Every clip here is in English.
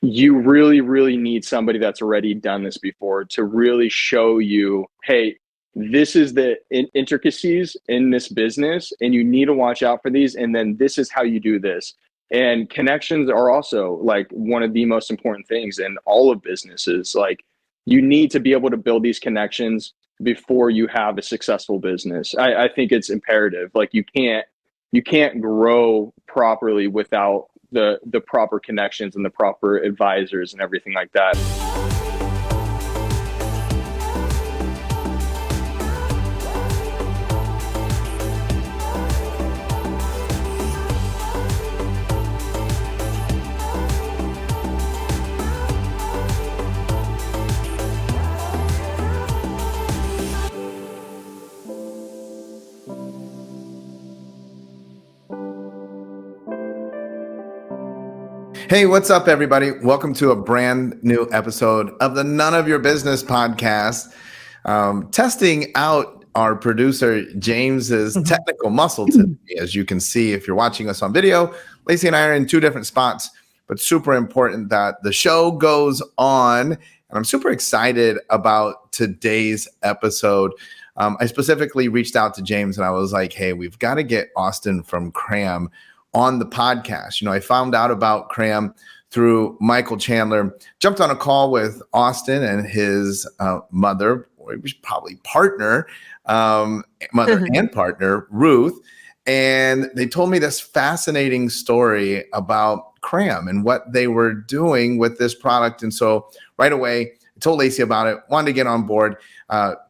you really, really need somebody that's already done this before to really show you, hey, this is the intricacies in this business, and you need to watch out for these. And then this is how you do this. And connections are also like one of the most important things in all of businesses. Like, you need to be able to build these connections before you have a successful business. I think it's imperative. Like, you can't grow properly without the proper connections and the proper advisors and everything like that. Hey, what's up, everybody? Welcome to a brand new episode of the None of Your Business podcast. Testing out our producer James's technical muscle today. As you can see, if you're watching us on video, Lacey and I are in two different spots, but super important that the show goes on. And I'm super excited about today's episode. I specifically reached out to James and I was like, hey, we've got to get Austin from Kram on the podcast. You know, I found out about Kram through Michael Chandler, jumped on a call with Austin and his mother, or it was probably partner, mother and partner, Ruth. And they told me this fascinating story about Kram and what they were doing with this product. And so right away, I told Lacey about it, wanted to get on board,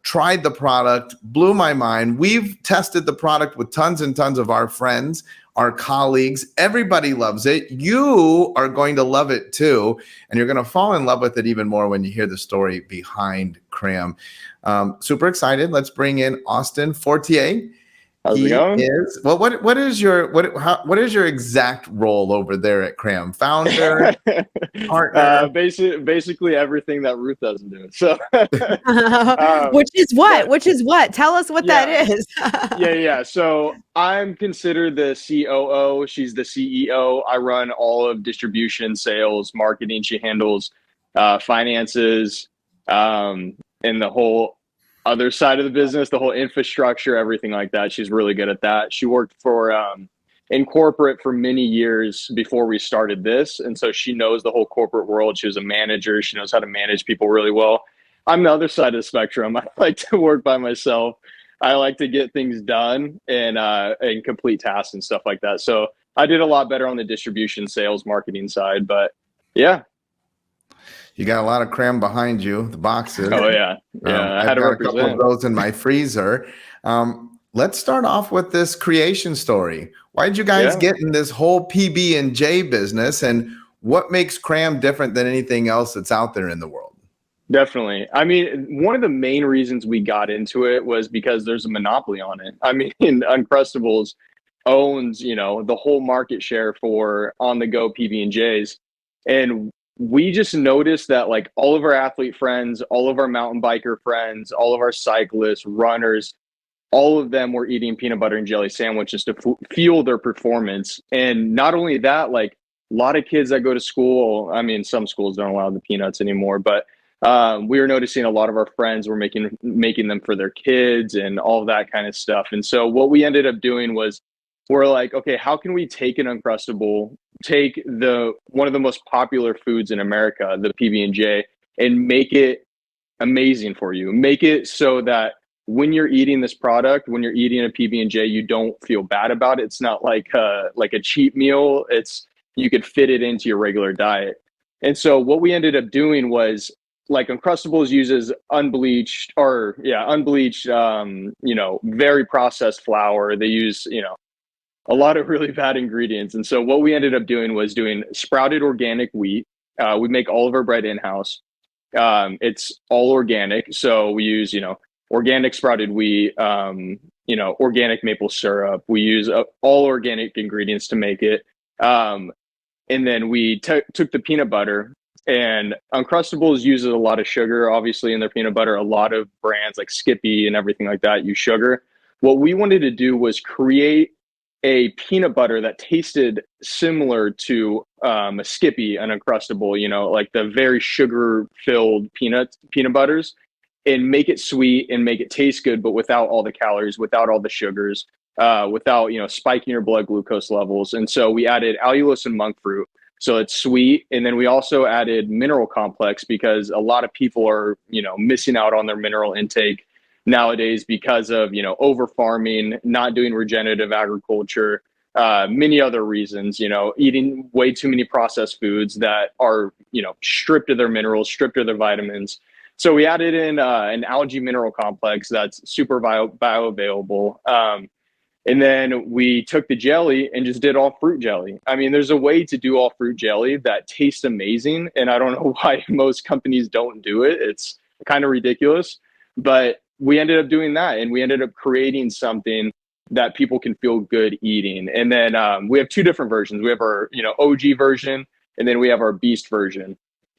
tried the product, blew my mind. We've tested the product with tons and tons of our friends, our colleagues. Everybody loves it. You are going to love it too. And you're going to fall in love with it even more when you hear the story behind Kram. Super excited. Let's bring in Austin Fortier. How's it going? What is your exact role over there at Kram? Founder, partner? Basically everything that Ruth doesn't do. So, which is what? Tell us what that is. Yeah. So I'm considered the COO. She's the CEO. I run all of distribution, sales, marketing. She handles finances, and the whole other side of the business, the whole infrastructure, everything like that. She's really good at that. She worked for in corporate for many years before we started this. And so she knows the whole corporate world. She was a manager. She knows how to manage people really well. I'm the other side of the spectrum. I like to work by myself. I like to get things done and complete tasks and stuff like that. So I did a lot better on the distribution, sales, marketing side. But yeah. You got a lot of Kram behind you, the boxes. Oh, yeah. I had a couple of those in my freezer. Let's start off with this creation story. Why did you guys get in this whole PB&J business, and what makes Kram different than anything else that's out there in the world? Definitely. I mean, one of the main reasons we got into it was because there's a monopoly on it. I mean, Uncrustables owns, the whole market share for on-the-go PB&Js. And we just noticed that like all of our athlete friends, all of our mountain biker friends, all of our cyclists, runners, all of them were eating peanut butter and jelly sandwiches to fuel their performance. And not only that, like a lot of kids that go to school, I mean, some schools don't allow the peanuts anymore, but we were noticing a lot of our friends were making them for their kids and all of that kind of stuff. And so what we ended up doing was we're like, okay, how can we take an Uncrustable, take one of the most popular foods in America, the PB&J, and make it amazing for you. Make it so that when you're eating this product, when you're eating a PB&J, you don't feel bad about it. It's not like a cheap meal. You could fit it into your regular diet. And so what we ended up doing was, like, Uncrustables uses unbleached, very processed flour. They use, a lot of really bad ingredients. And so what we ended up doing was doing sprouted organic wheat. We make all of our bread in-house. It's all organic. So we use, organic sprouted wheat, organic maple syrup. We use all organic ingredients to make it. And then we took the peanut butter, and Uncrustables uses a lot of sugar, obviously, in their peanut butter. A lot of brands like Skippy and everything like that use sugar. What we wanted to do was create a peanut butter that tasted similar to a Skippy, an Uncrustable, you know, like the very sugar-filled peanut butters, and make it sweet and make it taste good, but without all the calories, without all the sugars, without, you know, spiking your blood glucose levels. And so we added allulose and monk fruit. So it's sweet. And then we also added mineral complex because a lot of people are, you know, missing out on their mineral intake nowadays because of, you know, over farming, not doing regenerative agriculture, many other reasons, you know, eating way too many processed foods that are, you know, stripped of their minerals, stripped of their vitamins. So we added in an algae mineral complex that's super bioavailable. And then we took the jelly and just did all fruit jelly. I mean, there's a way to do all fruit jelly that tastes amazing. And I don't know why most companies don't do it. It's kind of ridiculous. But we ended up doing that. And we ended up creating something that people can feel good eating. And then we have two different versions. We have our, you know, OG version, and then we have our Beast version.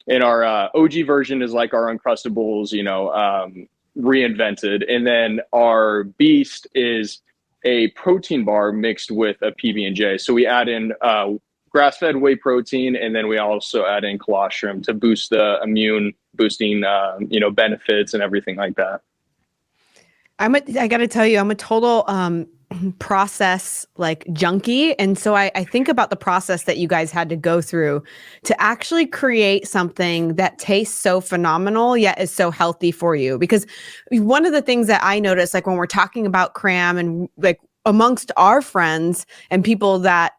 And our OG version is like our Uncrustables, you know, Reinvented. And then our Beast is a protein bar mixed with a PB&J. So we add in grass-fed whey protein, and then we also add in colostrum to boost the immune boosting, you know, benefits and everything like that. I got to tell you, I'm a total process like junkie. And so I think about the process that you guys had to go through to actually create something that tastes so phenomenal, yet is so healthy for you. Because one of the things that I notice, like when we're talking about Kram and like amongst our friends and people that,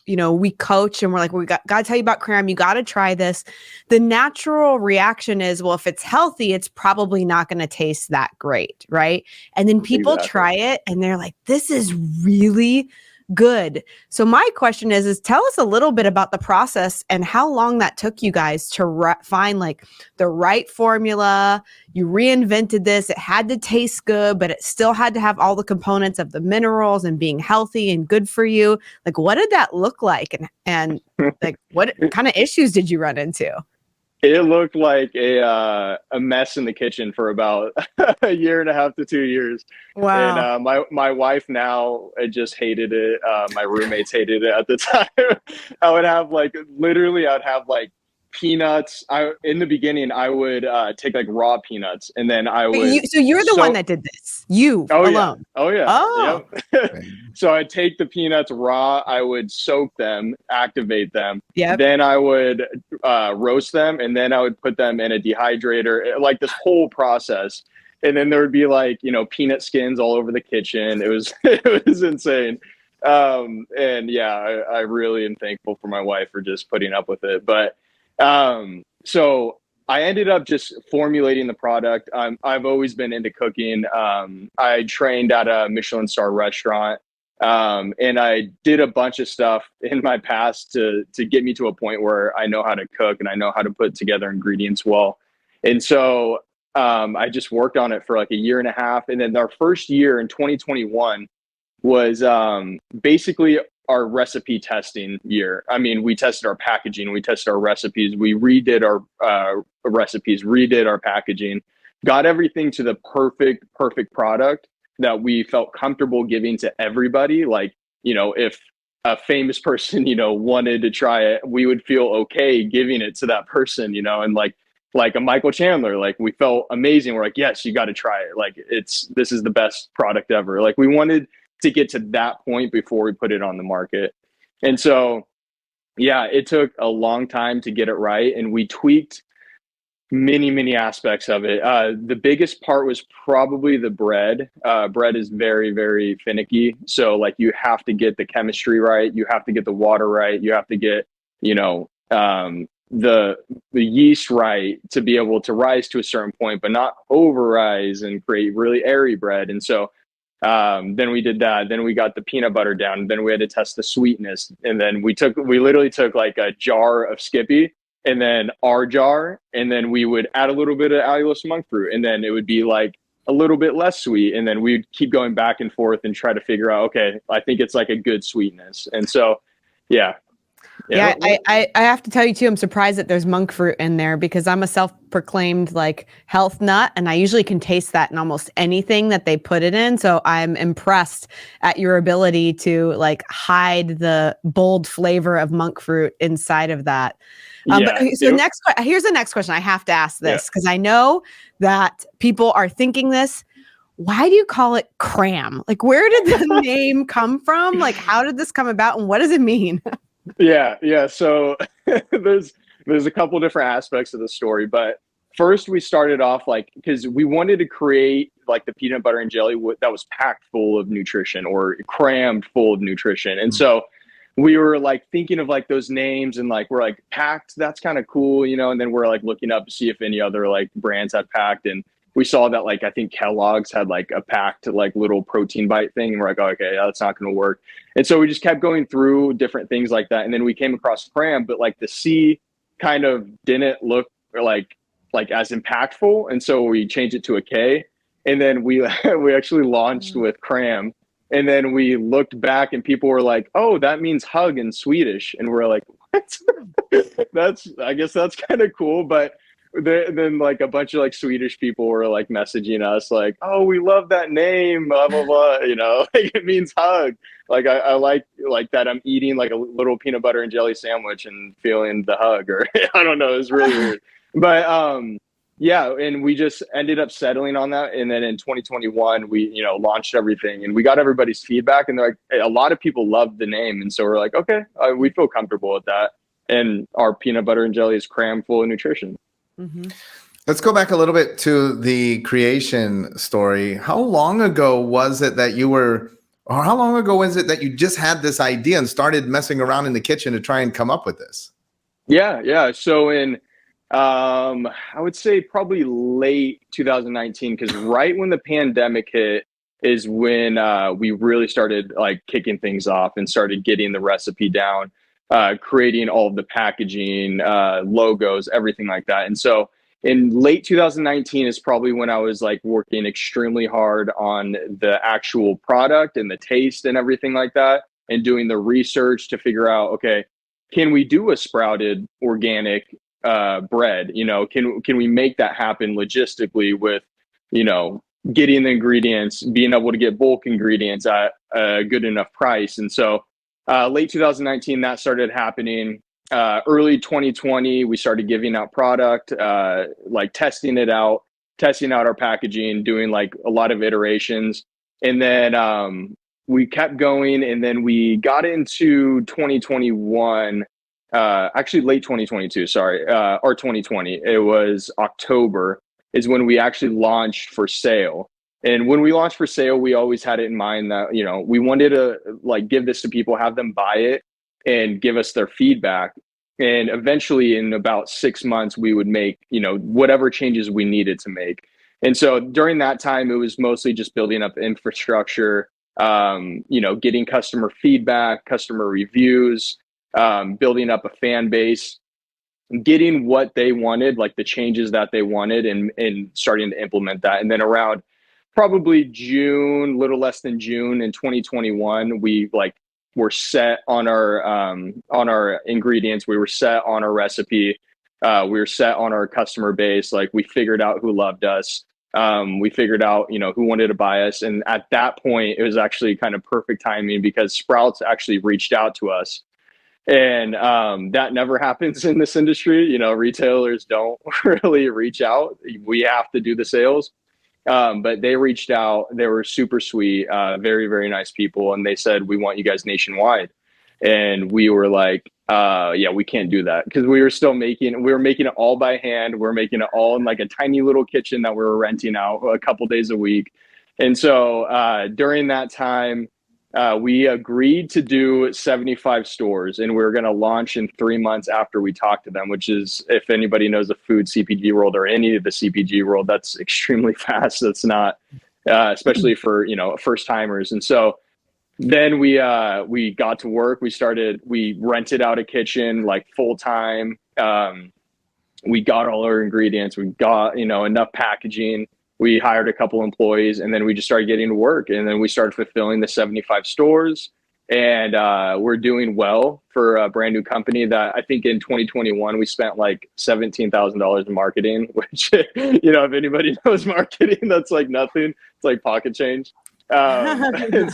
you know, we coach and we're like, we got to tell you about Kram. You got to try this. The natural reaction is, well, if it's healthy, it's probably not going to taste that great. Right. And then people try it and they're like, this is really good. So my question is tell us a little bit about the process and how long that took you guys to find like the right formula. You reinvented this. It had to taste good, but it still had to have all the components of the minerals and being healthy and good for you. Like, what did that look like? And like, what kind of issues did you run into? It looked like a mess in the kitchen for about a year and a half to 2 years. Wow. And my wife now just hated it. My roommates hated it at the time. I'd have like peanuts. In the beginning, I would take like raw peanuts, and then I would. So you're the one that did this. You alone. Yeah. Oh yeah. Oh. Yep. So I'd take the peanuts raw. I would soak them, activate them. Yeah. Then I would roast them, and then I would put them in a dehydrator. Like this whole process. And then there would be like, you know, peanut skins all over the kitchen. It was insane. And yeah, I really am thankful for my wife for just putting up with it. But so I ended up just formulating the product. I've always been into cooking. I trained at a Michelin star restaurant, and I did a bunch of stuff in my past to get me to a point where I know how to cook and I know how to put together ingredients well. And so I just worked on it for like a year and a half. And then our first year in 2021 was basically our recipe testing year. I mean, we tested our packaging, we tested our recipes, we redid our recipes, redid our packaging, got everything to the perfect product that we felt comfortable giving to everybody. Like, you know, if a famous person, you know, wanted to try it, we would feel okay giving it to that person, you know, and like a Michael Chandler, like we felt amazing. We're like, yes, you got to try it. Like this is the best product ever. Like we wanted to get to that point before we put it on the market. And so, yeah, it took a long time to get it right. And we tweaked many aspects of it. The biggest part was probably the bread. Bread is very, very finicky. So like you have to get the chemistry right. You have to get the water right. You have to get, you know, the yeast right to be able to rise to a certain point, but not over rise and create really airy bread. And so then we did that. Then we got the peanut butter down. Then we had to test the sweetness. And then we literally took like a jar of Skippy and then our jar, and then we would add a little bit of allulose monk fruit, and then it would be like a little bit less sweet. And then we'd keep going back and forth and try to figure out, okay, I think it's like a good sweetness. And so, yeah. Yeah, I have to tell you too, I'm surprised that there's monk fruit in there because I'm a self-proclaimed like health nut and I usually can taste that in almost anything that they put it in. So I'm impressed at your ability to like hide the bold flavor of monk fruit inside of that. Here's the next question. I have to ask this because I know that people are thinking this. Why do you call it Kram? Like, where did the name come from? Like, how did this come about and what does it mean? Yeah. So there's a couple different aspects of the story, but first we started off like because we wanted to create like the peanut butter and jelly that was packed full of nutrition or crammed full of nutrition, and so we were like thinking of like those names and like we're like packed. That's kind of cool, and then we're like looking up to see if any other like brands had packed, and we saw that like I think Kellogg's had like a packed like little protein bite thing, and we're like, oh, okay, that's not going to work. And so we just kept going through different things like that, and then we came across Cram, but like the C kind of didn't look like as impactful, and so we changed it to a K, and then we we actually launched with Cram, and then we looked back, and people were like, oh, that means hug in Swedish, and we're like, what? I guess that's kind of cool, but. Then like a bunch of like Swedish people were like messaging us like, oh, we love that name, blah blah blah, like it means hug. Like I like that I'm eating like a little peanut butter and jelly sandwich and feeling the hug, or I don't know, it's really weird. But yeah, and we just ended up settling on that, and then in 2021 we launched everything, and we got everybody's feedback, and they're like, a lot of people loved the name, and so we're like, okay, we feel comfortable with that, and our peanut butter and jelly is crammed full of nutrition. Mm-hmm. Let's go back a little bit to the creation story. How long ago was it that you just had this idea and started messing around in the kitchen to try and come up with this? Yeah. So in, I would say probably late 2019, because right when the pandemic hit is when we really started like kicking things off and started getting the recipe down. Creating all of the packaging, logos, everything like that. And so in late 2019 is probably when I was like working extremely hard on the actual product and the taste and everything like that, and doing the research to figure out, okay, can we do a sprouted organic bread? Can we make that happen logistically with, getting the ingredients, being able to get bulk ingredients at a good enough price. And so late 2019, that started happening. Early 2020, we started giving out product, like testing out our packaging, doing like a lot of iterations. And then we kept going, and then we got into 2021, actually late 2022, sorry, or 2020. It was October is when we actually launched for sale. And when we launched for sale, we always had it in mind that, we wanted to like give this to people, have them buy it and give us their feedback. And eventually in about 6 months, we would make, whatever changes we needed to make. And so during that time, it was mostly just building up infrastructure, getting customer feedback, customer reviews, building up a fan base, getting what they wanted, like the changes that they wanted, and starting to implement that. And then around probably June, little less than June in 2021, we were set on our ingredients. We were set on our recipe. We were set on our customer base. Like we figured out who loved us. We figured out, who wanted to buy us. And at that point, it was actually kind of perfect timing because Sprouts actually reached out to us. And that never happens in this industry. Retailers don't really reach out. We have to do the sales. But they reached out. They were super sweet, very, very nice people. And they said, we want you guys nationwide. And we were like, yeah, we can't do that because we were making it all by hand. We're making it all in like a tiny little kitchen that we were renting out a couple days a week. And so during that time, we agreed to do 75 stores, and we were going to launch in 3 months after we talked to them, which is, if anybody knows the food CPG world or any of the CPG world, that's extremely fast. That's not, especially for, first timers. And so then we got to work. We rented out a kitchen like full time. We got all our ingredients. We got, enough packaging. We hired a couple employees, and then we just started getting to work. And then we started fulfilling the 75 stores. and we're doing well for a brand new company that I think in 2021 we spent like $17,000 in marketing, which, if anybody knows marketing, that's like nothing. It's like pocket change. And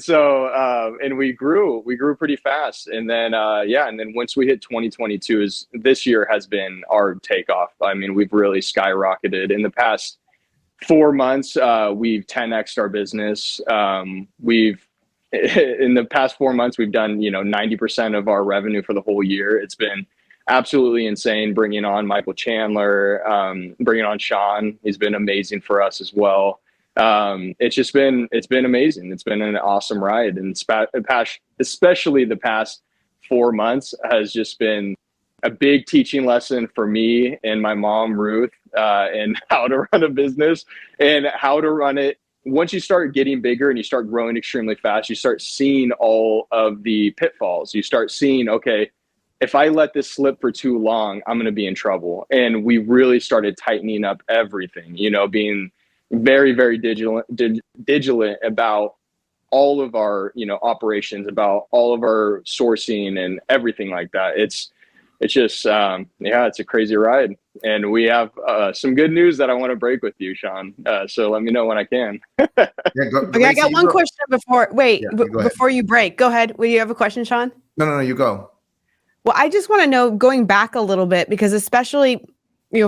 so and we grew pretty fast. And then, and then once we hit 2022, this year has been our takeoff. I mean, we've really skyrocketed in the past 4 months. We've 10x'd our business. In the past 4 months, we've done, 90% of our revenue for the whole year. It's been absolutely insane bringing on Michael Chandler, bringing on Shawn. He's been amazing for us as well. It's been amazing. It's been an awesome ride. And especially the past 4 months has just been a big teaching lesson for me and my mom, Ruth, and how to run a business and how to run it. Once you start getting bigger and you start growing extremely fast, you start seeing all of the pitfalls. You start seeing, okay, if I let this slip for too long, I'm going to be in trouble. And we really started tightening up everything, being very, very vigilant about all of our, operations, about all of our sourcing and everything like that. It's just, it's a crazy ride. And we have some good news that I want to break with you, Shawn. So let me know when I can. Okay, I got one question before you break. Go ahead. Will you have a question, Shawn? No, you go. Well, I just want to know, going back a little bit, because especially,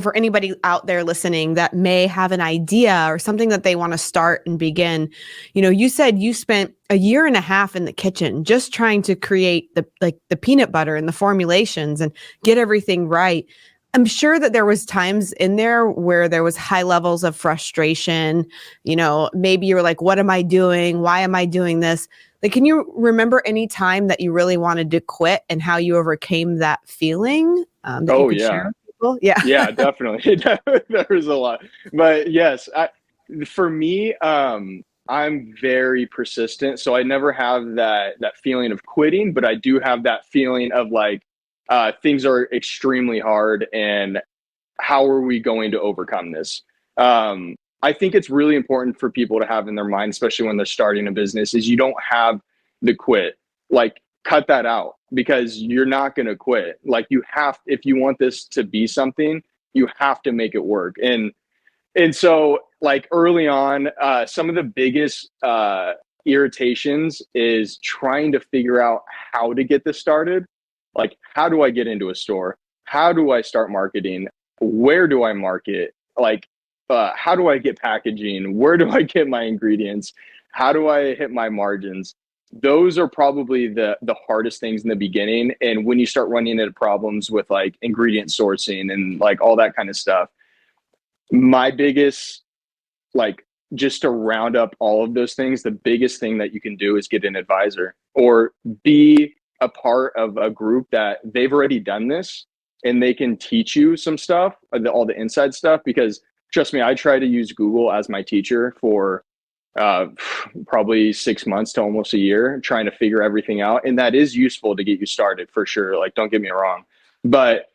for anybody out there listening that may have an idea or something that they want to start and begin, you said you spent 1.5 years in the kitchen just trying to create the peanut butter and the formulations and get everything right. I'm sure that there was times in there where there was high levels of frustration. Maybe you were like, what am I doing? Why am I doing this? Like, can you remember any time that you really wanted to quit and how you overcame that feeling? Share? Yeah, definitely. There was a lot, but yes, for me, I'm very persistent. So I never have that feeling of quitting, but I do have that feeling of like, things are extremely hard and how are we going to overcome this? I think it's really important for people to have in their mind, especially when they're starting a business, is you don't have the quit. Like, cut that out, because you're not going to quit. Like, if you want this to be something, you have to make it work. And so, like, early on, some of the biggest irritations is trying to figure out how to get this started. Like, how do I get into a store? How do I start marketing? Where do I market? Like, how do I get packaging? Where do I get my ingredients? How do I hit my margins? Those are probably the hardest things in the beginning. And when you start running into problems with like ingredient sourcing and like all that kind of stuff, my biggest, like, just to round up all of those things, the biggest thing that you can do is get an advisor or be a part of a group that they've already done this and they can teach you some stuff, all the inside stuff. Because trust me, I tried to use Google as my teacher for probably 6 months to almost a year, trying to figure everything out. And that is useful to get you started for sure. Like, don't get me wrong, but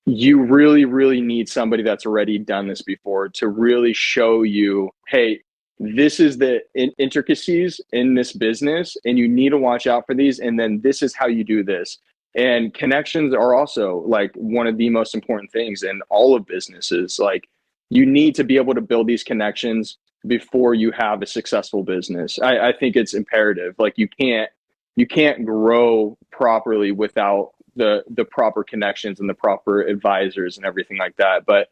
you really, really need somebody that's already done this before to really show you, hey, this is the intricacies in this business and you need to watch out for these. And then this is how you do this. And connections are also like one of the most important things in all of businesses. Like, you need to be able to build these connections before you have a successful business. I think it's imperative. Like, you can't grow properly without the proper connections and the proper advisors and everything like that. But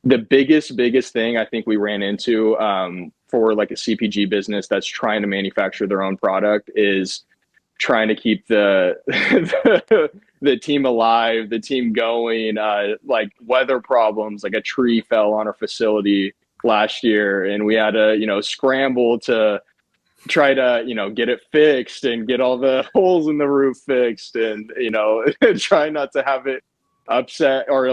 the biggest thing I think we ran into for like a CPG business that's trying to manufacture their own product is trying to keep the the team alive, the team going. Like, weather problems, like a tree fell on our facility last year and we had to scramble to try to get it fixed and get all the holes in the roof fixed and try not to have it upset or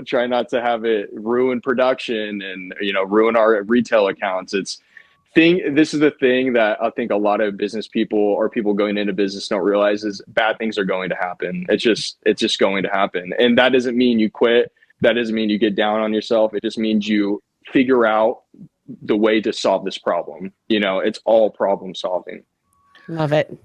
try not to have it ruin production and ruin our retail accounts. This is the thing that I think a lot of business people or people going into business don't realize is bad things are going to happen. It's just going to happen. And that doesn't mean you quit. That doesn't mean you get down on yourself. It just means you figure out the way to solve this problem. It's all problem solving. Love it.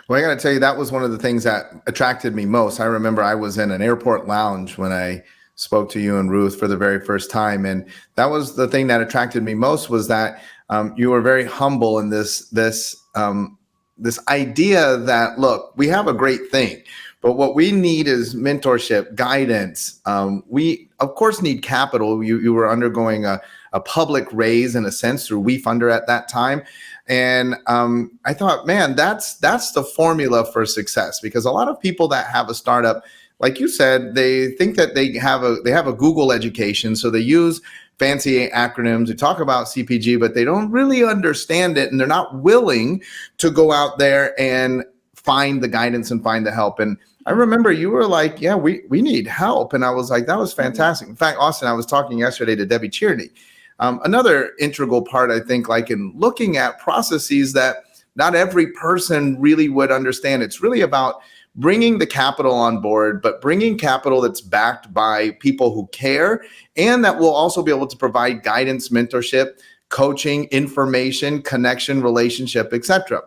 Well, I got to tell you, that was one of the things that attracted me most. I remember I was in an airport lounge when I spoke to you and Ruth for the very first time, and that was the thing that attracted me most, was that you were very humble in this idea that, look, we have a great thing, but what we need is mentorship, guidance. We of course need capital. You were undergoing a public raise in a sense through WeFunder at that time. And I thought, man, that's the formula for success, because a lot of people that have a startup, like you said, they think that they have a Google education, so they use fancy acronyms. They talk about CPG, but they don't really understand it, and they're not willing to go out there and find the guidance and find the help. And I remember you were like, yeah, we need help. And I was like, that was fantastic. In fact, Austin, I was talking yesterday to Debbie Tierney. Another integral part, I think, like in looking at processes that not every person really would understand. It's really about bringing the capital on board, but bringing capital that's backed by people who care, and that will also be able to provide guidance, mentorship, coaching, information, connection, relationship, etc.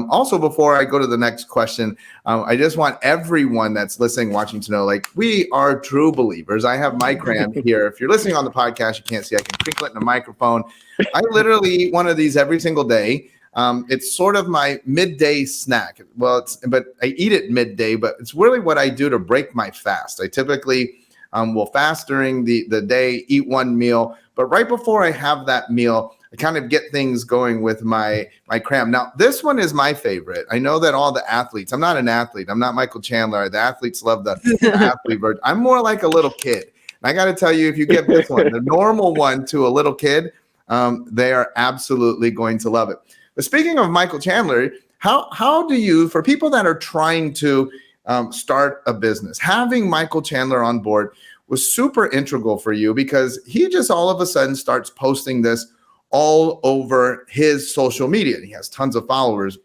Also, before I go to the next question, I just want everyone that's listening, watching to know, like, we are true believers. I have my Cram here. If you're listening on the podcast, you can't see, I can crinkle it in a microphone. I literally eat one of these every single day. It's sort of my midday snack. Well, but I eat it midday, but it's really what I do to break my fast. I typically will fast during the day, eat one meal, but right before I have that meal, I kind of get things going with my Cram. Now, this one is my favorite. I know that all the athletes, I'm not an athlete. I'm not Michael Chandler. The athletes love the athlete version. I'm more like a little kid. And I got to tell you, if you give this one, the normal one, to a little kid, they are absolutely going to love it. But speaking of Michael Chandler, how do you, for people that are trying to start a business, having Michael Chandler on board was super integral for you, because he just all of a sudden starts posting this all over his social media. He has tons of followers.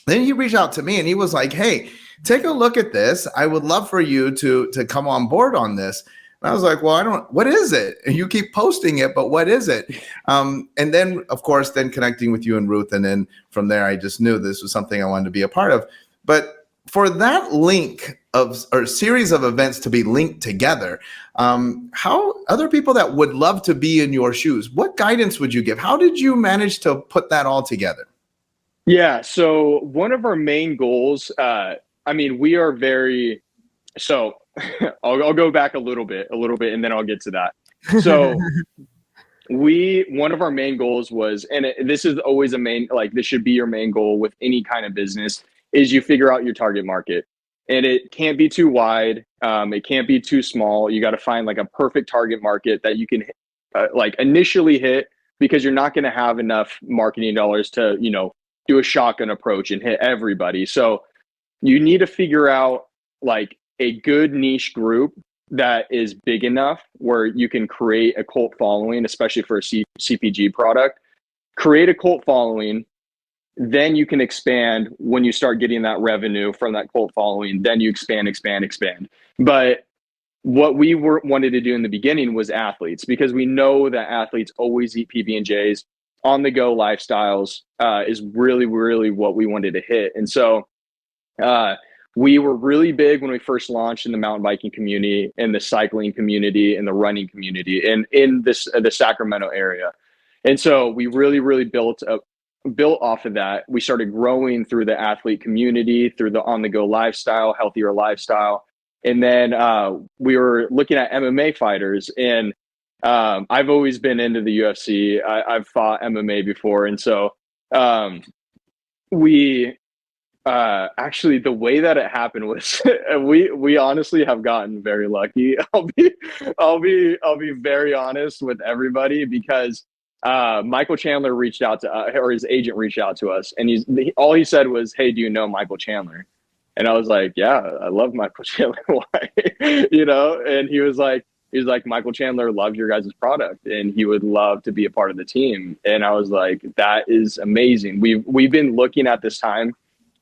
Then he reached out to me and he was like, hey, take a look at this. I would love for you to come on board on this. And I was like, well, what is it? And you keep posting it, but what is it? And then, of course, then connecting with you and Ruth. And then from there, I just knew this was something I wanted to be a part of. But for that link or series of events to be linked together, how other people that would love to be in your shoes, what guidance would you give? How did you manage to put that all together? Yeah. So one of our main goals, we are very, so I'll go back a little bit, and then I'll get to that. So one of our main goals was, and this is always this should be your main goal with any kind of business, is you figure out your target market. And it can't be too wide. It can't be too small. You got to find like a perfect target market that you can initially hit, because you're not going to have enough marketing dollars to, do a shotgun approach and hit everybody. So you need to figure out like a good niche group that is big enough where you can create a cult following, especially for a CPG product. Create a cult following. Then you can expand when you start getting that revenue from that cult following. Then you expand. But what we wanted to do in the beginning was athletes, because we know that athletes always eat PB&Js. On the go lifestyles is really, really what we wanted to hit. And so we were really big when we first launched in the mountain biking community, in the cycling community, in the running community, and in the Sacramento area. And so we really, really built off of that. We started growing through the athlete community, through the on-the-go lifestyle, healthier lifestyle. And then we were looking at MMA fighters. And I've always been into the UFC. I've fought MMA before. And so we actually, the way that it happened was we honestly have gotten very lucky. I'll be very honest with everybody, because Michael Chandler reached out to or his agent reached out to us, and all he said was, hey, do you know Michael Chandler? And I was like, yeah, I love Michael Chandler. Why? And he was like, Michael Chandler loves your guys' product and he would love to be a part of the team. And I was like, that is amazing. We've been looking at this time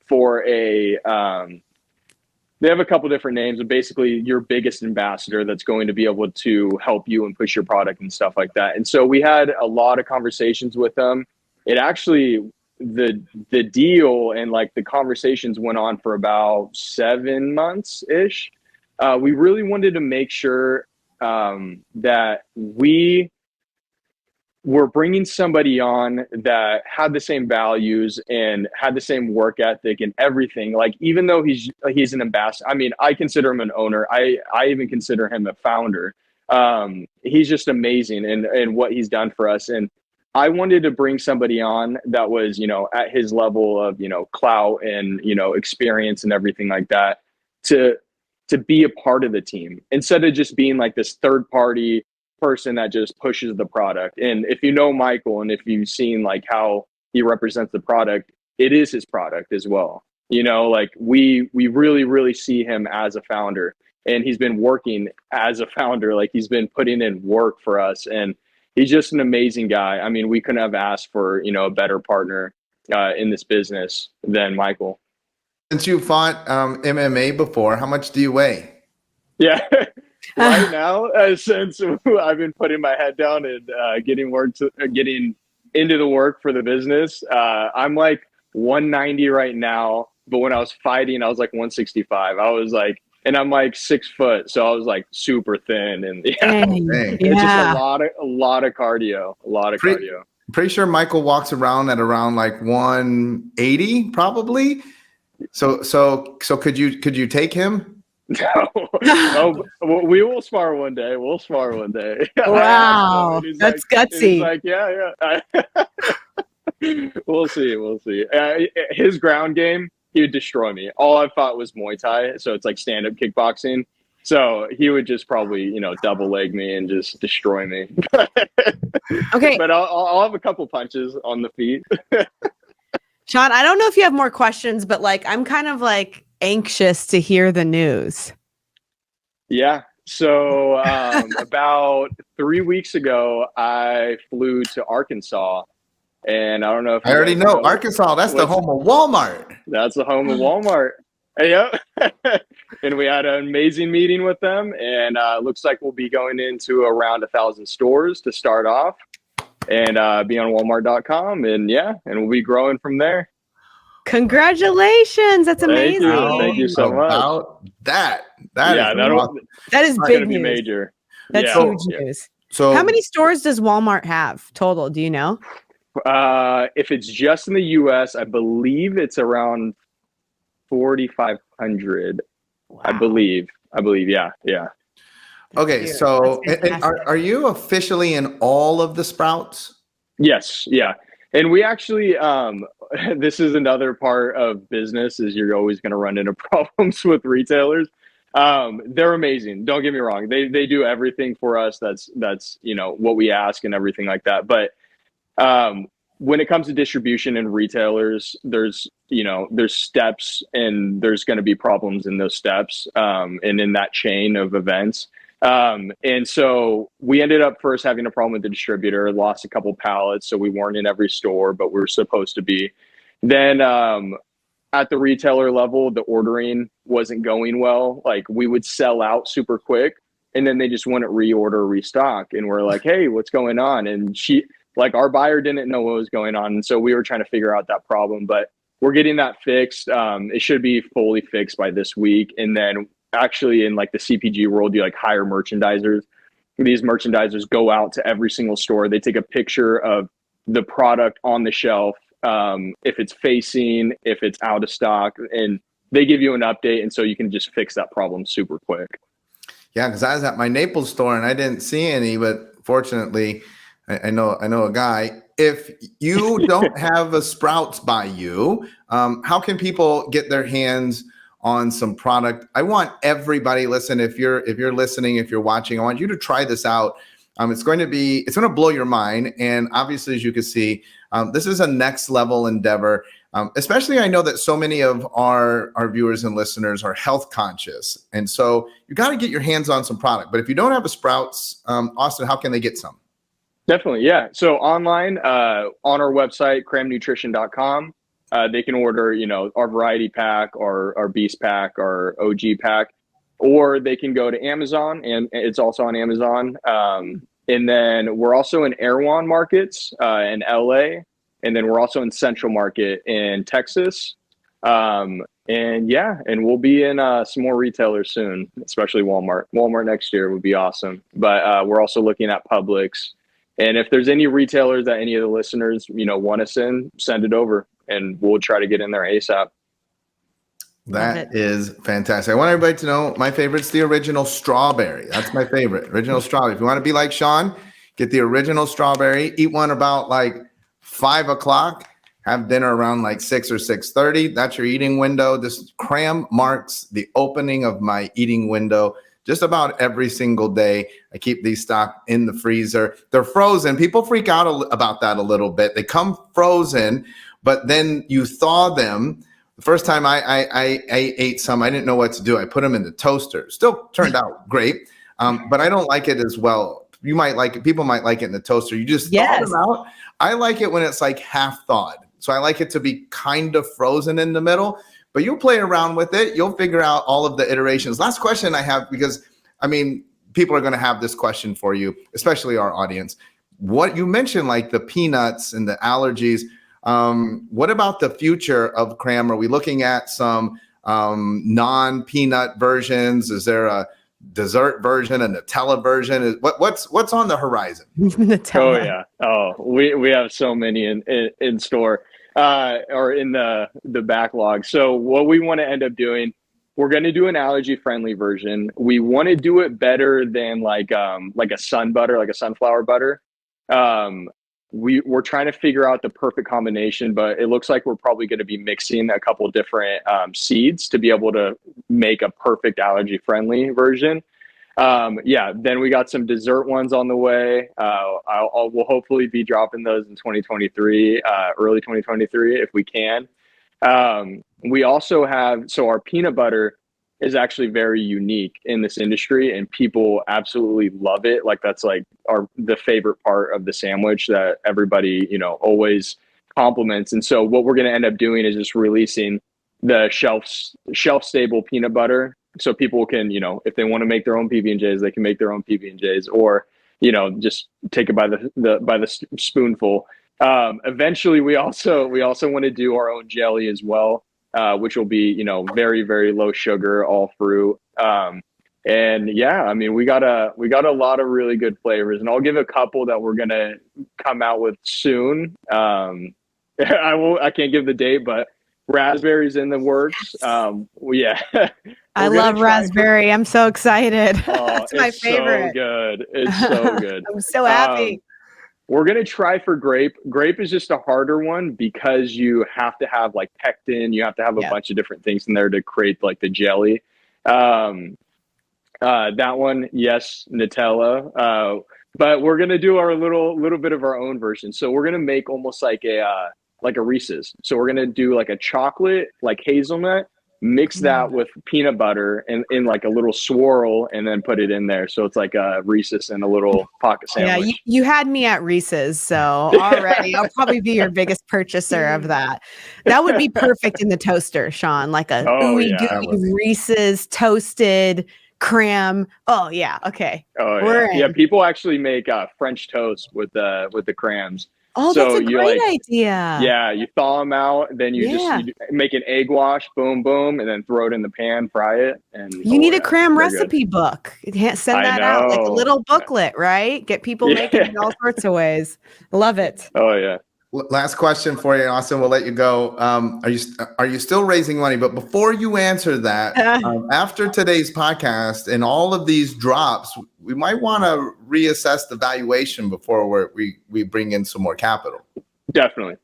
for they have a couple different names, but basically your biggest ambassador that's going to be able to help you and push your product and stuff like that. And so we had a lot of conversations with them. It actually the deal and like the conversations went on for about 7 months ish. We really wanted to make sure that we were bringing somebody on that had the same values and had the same work ethic and everything. Like, even though he's an ambassador, I mean, I consider him an owner. I even consider him a founder. He's just amazing in what he's done for us. And I wanted to bring somebody on that was, you know, at his level of, you know, clout and, you know, experience and everything like that to be a part of the team instead of just being like this third party person that just pushes the product. And if you know Michael and if you've seen like how he represents the product, it is his product as well. You know, like we really, really see him as a founder, and he's been working as a founder. Like, he's been putting in work for us, and he's just an amazing guy. I mean, we couldn't have asked for, you know, a better partner in this business than Michael. Since you fought MMA before, how much do you weigh? Yeah. Right now, since I've been putting my head down and getting into the work for the business, I'm like 190 right now. But when I was fighting, I was like 165. I was like, and I'm like 6 foot, so I was like super thin, and it's just a lot of cardio, cardio. Pretty sure Michael walks around at around like 180, probably. So could you take him? No, we will spar one day. Wow, that's like, gutsy. He's like, yeah. We'll see. His ground game, he would destroy me. All I fought was Muay Thai, so it's like stand-up kickboxing. So he would just probably, you know, double leg me and just destroy me. Okay, but I'll have a couple punches on the feet. Shawn, I don't know if you have more questions, but like, I'm kind of like anxious to hear the news. Yeah. So about 3 weeks ago, I flew to Arkansas, and I don't know if I already know Arkansas. That's the home of Walmart. That's the home of Walmart. Yep. And we had an amazing meeting with them, and looks like we'll be going into around 1,000 stores to start off, and be on Walmart.com, and we'll be growing from there. Congratulations! That's amazing. Thank you so much. About that is big news. Major. That's huge news. So, how many stores does Walmart have total? Do you know? If it's just in the U.S., I believe it's around 4,500. Wow. I believe. Yeah. Okay, so are you officially in all of the Sprouts? Yes. Yeah. And we actually, this is another part of business, is you're always going to run into problems with retailers. They're amazing. Don't get me wrong. They do everything for us. That's, you know, what we ask and everything like that. But, when it comes to distribution and retailers, there's steps, and there's going to be problems in those steps, and in that chain of events. And so we ended up first having a problem with the distributor, lost a couple pallets. So we weren't in every store, but we were supposed to be. Then, at the retailer level, the ordering wasn't going well. Like, we would sell out super quick, and then they just wouldn't reorder or restock. And we're like, hey, what's going on? And our buyer didn't know what was going on. And so we were trying to figure out that problem, but we're getting that fixed. It should be fully fixed by this week. And then actually, in like the CPG world, you like hire merchandisers. These merchandisers go out to every single store. They take a picture of the product on the shelf, if it's facing, if it's out of stock, and they give you an update. And so you can just fix that problem super quick. Yeah, because I was at my Naples store and I didn't see any, but fortunately, I know a guy. If you don't have a Sprouts by you, how can people get their hands on some product? I want everybody, listen, if you're listening, if you're watching, I want you to try this out. It's going to blow your mind. And obviously, as you can see, this is a next level endeavor. Especially, I know that so many of our viewers and listeners are health conscious. And so you got to get your hands on some product. But if you don't have a Sprouts, Austin, how can they get some? Definitely. Yeah. So online, on our website, kramnutrition.com, they can order, our variety pack, or our beast pack, or OG pack, or they can go to Amazon, and it's also on Amazon. And then we're also in Erewhon markets, in LA. And then we're also in Central Market in Texas. And we'll be in some more retailers soon, especially Walmart. Walmart next year would be awesome. But we're also looking at Publix. And if there's any retailers that any of the listeners, want us in, send it over and we'll try to get in there ASAP. That is fantastic. I want everybody to know my favorite's the original strawberry. That's my favorite, original strawberry. If you want to be like Shawn, get the original strawberry, eat one about like 5 o'clock, have dinner around like 6 or 6:30. That's your eating window. This Kram marks the opening of my eating window just about every single day. I keep these stocked in the freezer. They're frozen. People freak out about that a little bit. They come frozen, but then you thaw them. The first time I ate some, I didn't know what to do. I put them in the toaster. Still turned out great, but I don't like it as well. You might like it. People might like it in the toaster. You just thaw them out. I like it when it's like half thawed. So I like it to be kind of frozen in the middle, but you'll play around with it. You'll figure out all of the iterations. Last question I have, because people are going to have this question for you, especially our audience. What you mentioned, like the peanuts and the allergies. What about the future of Kram? Are we looking at some non-peanut versions? Is there a dessert version, a Nutella version? What's on the horizon? Nutella. Oh yeah. Oh, we have so many in store or in the backlog. So what we want to end up doing, we're going to do an allergy friendly version. We want to do it better than like a sun butter, like a sunflower butter. We're trying to figure out the perfect combination, but it looks like we're probably going to be mixing a couple different seeds to be able to make a perfect allergy friendly version. Then we got some dessert ones on the way. We'll hopefully be dropping those in 2023, early 2023 if we can. We also have, so our peanut butter is actually very unique in this industry and people absolutely love it. Like that's like the favorite part of the sandwich that everybody, always compliments. And so what we're going to end up doing is just releasing the shelf stable peanut butter. So people can, if they want to make their own PB&Js, they can make their own PB&Js or, just take it by the spoonful. Eventually we also want to do our own jelly as well. Which will be, very, very low sugar, all fruit. We got a lot of really good flavors, and I'll give a couple that we're gonna come out with soon. I can't give the date, but raspberries in the works. I love raspberry. I'm so excited. That's my favorite. So good. It's so good. I'm so happy. We're going to try for grape. Grape is just a harder one because you have to have like pectin. You have to have a bunch of different things in there to create like the jelly. That one, yes, Nutella. But we're going to do our little bit of our own version. So we're going to make almost like a Reese's. So we're going to do like a chocolate, like hazelnut, mix that with peanut butter and in like a little swirl and then put it in there. So it's like a Reese's and a little pocket sandwich. Yeah, you had me at Reese's. So already I'll probably be your biggest purchaser of that. That would be perfect in the toaster, Shawn, like a gooey Reese's toasted Kram. Oh yeah. Okay. Oh yeah. People actually make French toast with the Krams. Oh, so that's a great idea. Yeah, you thaw them out, then you make an egg wash, boom, boom, and then throw it in the pan, fry it. And you need a Kram recipe book. Send that out like a little booklet, right? Get people making it all sorts of ways. Love it. Oh yeah. Last question for you, Austin. We'll let you go. Are you still raising money? But before you answer that, after today's podcast and all of these drops, we might want to reassess the valuation before we bring in some more capital. Definitely.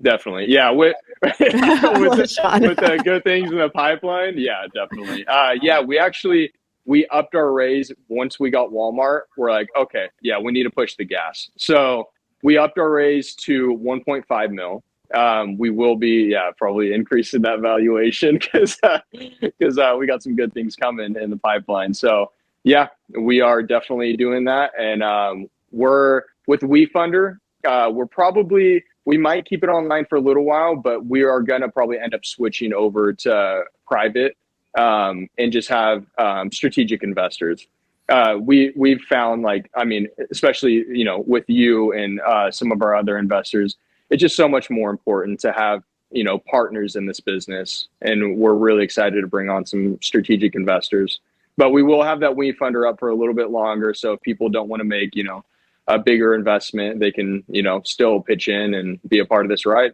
Yeah, with the good things in the pipeline. Yeah, definitely. We upped our raise once we got Walmart. We're like, okay, yeah, we need to push the gas. So we upped our raise to 1.5 mil. We will be, probably increasing that valuation because we got some good things coming in the pipeline. So yeah, we are definitely doing that. And we're with WeFunder. We might keep it online for a little while, but we are going to probably end up switching over to private and just have strategic investors. We've found especially, with you and some of our other investors, it's just so much more important to have, partners in this business. And we're really excited to bring on some strategic investors. But we will have that weed funder up for a little bit longer. So if people don't want to make, a bigger investment, they can, still pitch in and be a part of this ride.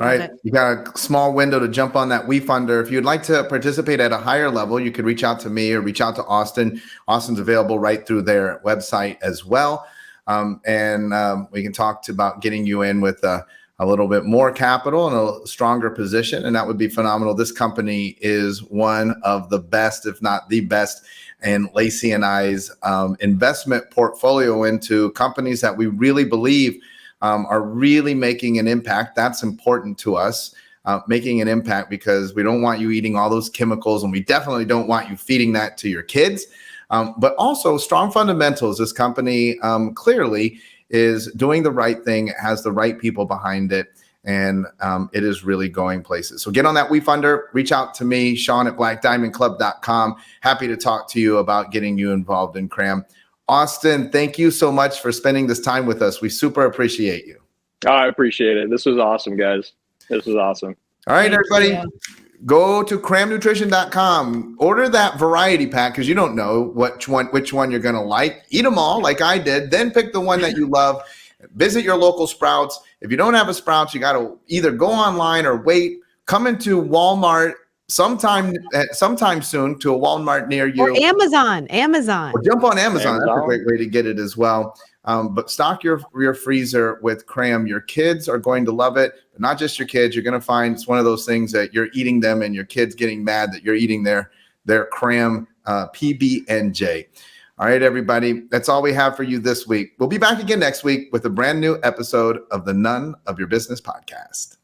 All right. You got a small window to jump on that WeFunder. If you'd like to participate at a higher level, you could reach out to me or reach out to Austin. Austin's available right through their website as well. And we can talk about getting you in with a little bit more capital and a stronger position. And that would be phenomenal. This company is one of the best, if not the best, and Lacey and I's investment portfolio into companies that we really believe are really making an impact. That's important to us, making an impact, because we don't want you eating all those chemicals, and we definitely don't want you feeding that to your kids. But also strong fundamentals. This company clearly is doing the right thing, has the right people behind it, and it is really going places. So get on that WeFunder, reach out to me, Shawn at blackdiamondclub.com. Happy to talk to you about getting you involved in Kram. Austin, thank you so much for spending this time with us. We super appreciate you. I appreciate it. This was awesome, guys. This was awesome. All right, everybody. Go to kramnutrition.com. Order that variety pack, because you don't know which one you're going to like. Eat them all like I did. Then pick the one that you love. Visit your local Sprouts. If you don't have a Sprouts, you got to either go online or wait. Come into Walmart sometime soon to a Walmart near you. Or Amazon. Or jump on Amazon. That's a great way to get it as well. But stock your freezer with Kram. Your kids are going to love it. But not just your kids. You're going to find it's one of those things that you're eating them and your kids getting mad that you're eating their Kram PB&J. All right, everybody. That's all we have for you this week. We'll be back again next week with a brand new episode of the None of Your Business podcast.